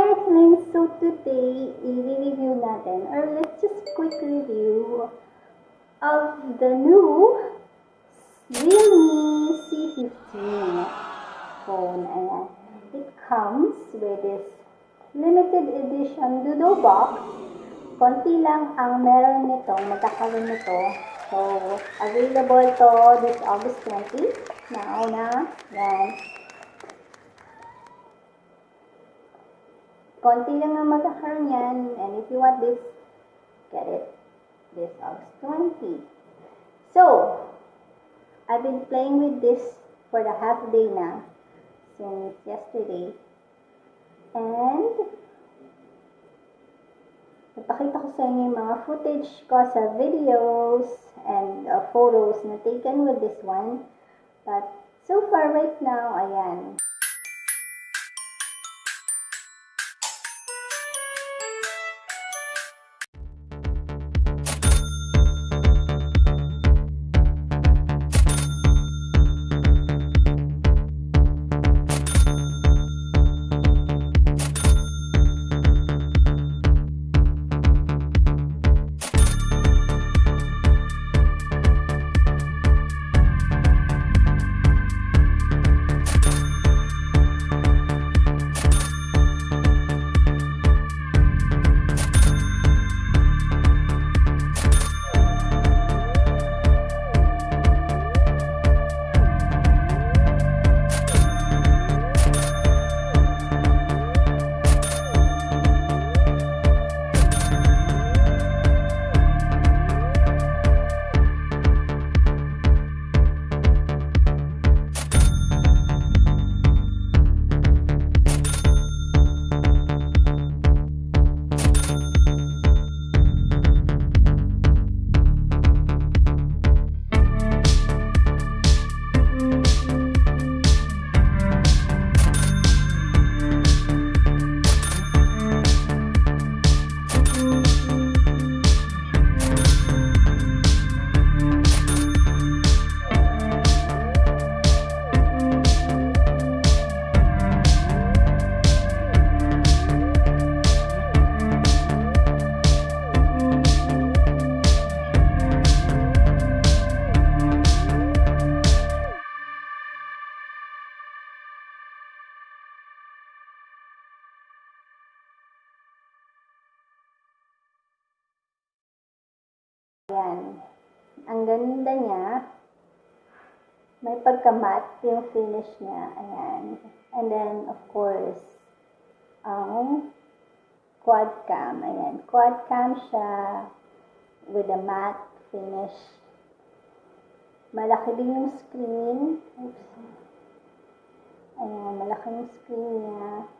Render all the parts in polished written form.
Earthlings! So today, i-review natin, or let's just quick review of the new realme C15 phone. Ayan. It comes with this limited edition doodle box. Konti lang ang meron nito, magkakaroon nito. So, available to this August 20. Nauna. Yan. Konti lang ang magkakaroon yan. And if you want this, get it this August 20. So, I've been playing with this for the half day na since yesterday. And, napakita ko sa inyo yung mga footage ko sa videos and photos na taken with this one. But, so far right now, ayan. Ayan. Ang ganda niya. May pagka-matte yung finish niya. Ayan. And then, of course, ang quad cam. Ayan. Quad cam siya with a matte finish. Malaki din yung screen. Oops. Ayan. Malaki yung screen niya.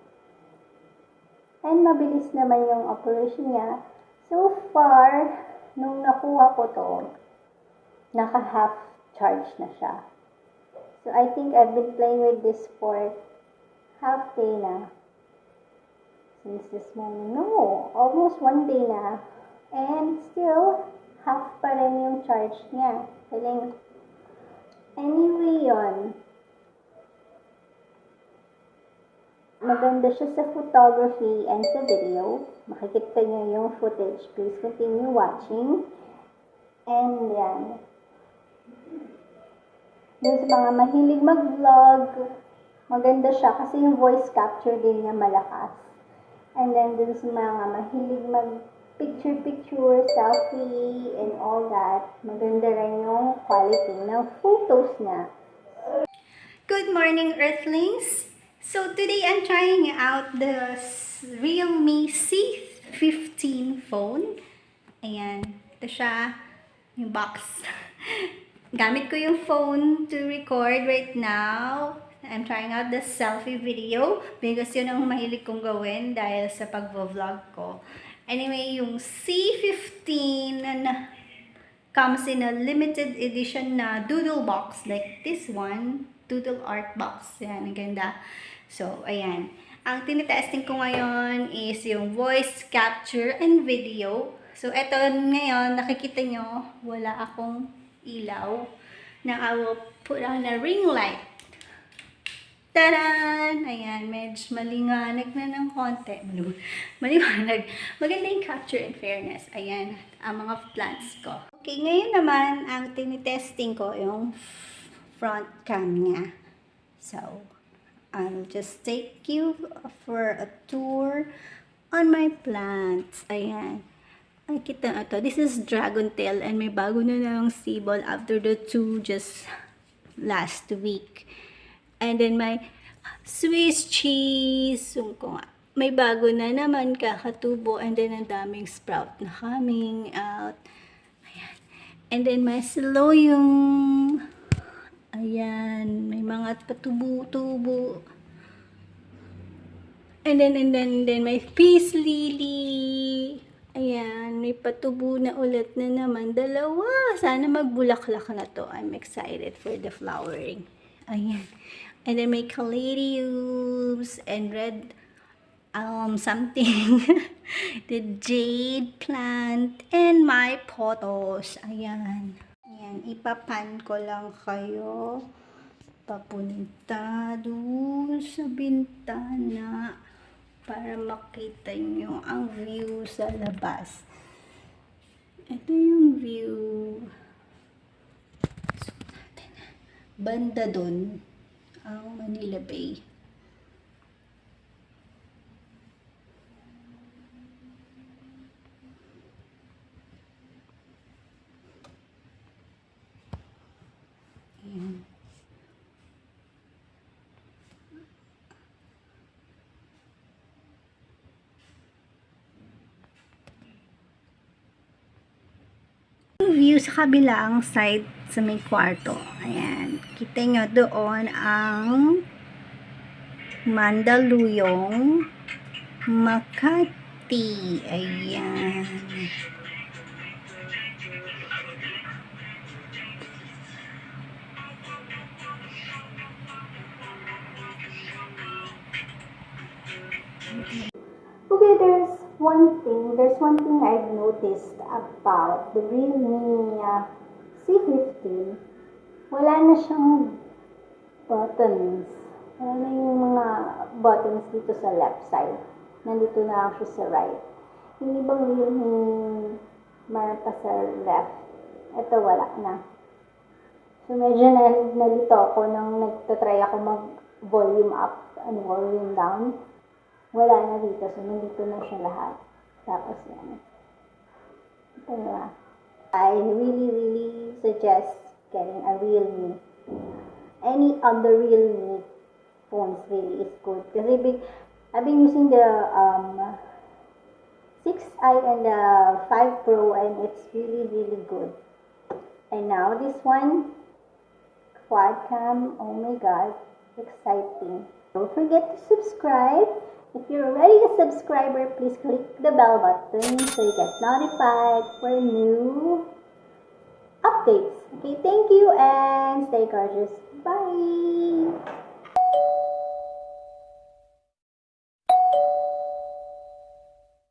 And mabilis naman yung operation niya. So far, nung nakuha ko to, naka-half charge na siya. So, I think I've been playing with this for half day na. Since this morning. No, almost 1 day na. And still, half pa rin yung charge niya. Anyway, yun. Maganda siya sa photography and sa video. Makikita niyo yung footage. Please continue watching. And yan. Dun sa mga mahilig mag-vlog, maganda siya kasi yung voice capture din niya malakas. And then dun sa mga mahilig mag-picture-picture, selfie, and all that, maganda rin yung quality ng photos niya. Good morning, Earthlings! So today I'm trying out the realme C15 phone. Ayan, ito siya, yung box. Gamit ko yung phone to record right now. I'm trying out the selfie video because yun ang mahilig kong gawin dahil sa pag-vlog ko. Anyway, yung C15 na comes in a limited edition na doodle box like this one. Doodle art box. Yan, ang ganda. So, ayan. Ang tinitesting ko ngayon is yung voice capture and video. So, eto ngayon, nakikita nyo, wala akong ilaw na I will put on a ring light Taran! Ayan, medyo maliwanag na ng konti. Maliwanag. Maganda yung capture in fairness. Ayan, ang mga plants ko. Okay, ngayon naman, ang tinitesting ko yung front cam niya. So, I'll just take you for a tour on my plants. Ayan. Ay, kita na to. This is dragon tail and may bago na ng sibol after the two just last week. And then my Swiss cheese. May bago na naman kakatubo and then ang daming sprout na coming out. Ayan. And then my siloyum. Ayan. May mga patubo-tubo. And then may peace lily. Ayan, may patubo na ulit na naman. Dalawa. Sana magbulaklak na to. I'm excited for the flowering. Ayan. And then may caladiums and red something. The jade plant and my pothos. Ayan. Ayan, ipapan ko lang kayo. Papunta doon sa bintana para makita nyo ang view sa labas. Ito yung view. So, natin. Banda doon ang Manila Bay. Ayan. View sa kabilang side sa may kwarto. Ayan. Kita nyo doon ang Mandaluyong Makati. Ayan. Okay, there's one thing I've noticed about the realme C15. Wala na siyang buttons. Wala na yung mga buttons dito sa left side. Nandito na lang siya sa right. Yung ibang realme meron pa sa left. Ito wala na. So medyo nalito ako nang nagtatry ako mag-volume up and volume down. Wala na dito. So, nandito na siya lahat. Tapos yan. Ito na. I really suggest getting a realme. Any other realme phones really is good. Kasi I've been using the 6i and the 5 Pro and it's really good. And now this one, quad cam, oh my god, exciting. Don't forget to subscribe. If you're already a subscriber, please click the bell button so you get notified for new updates. Okay, thank you and stay gorgeous. Bye!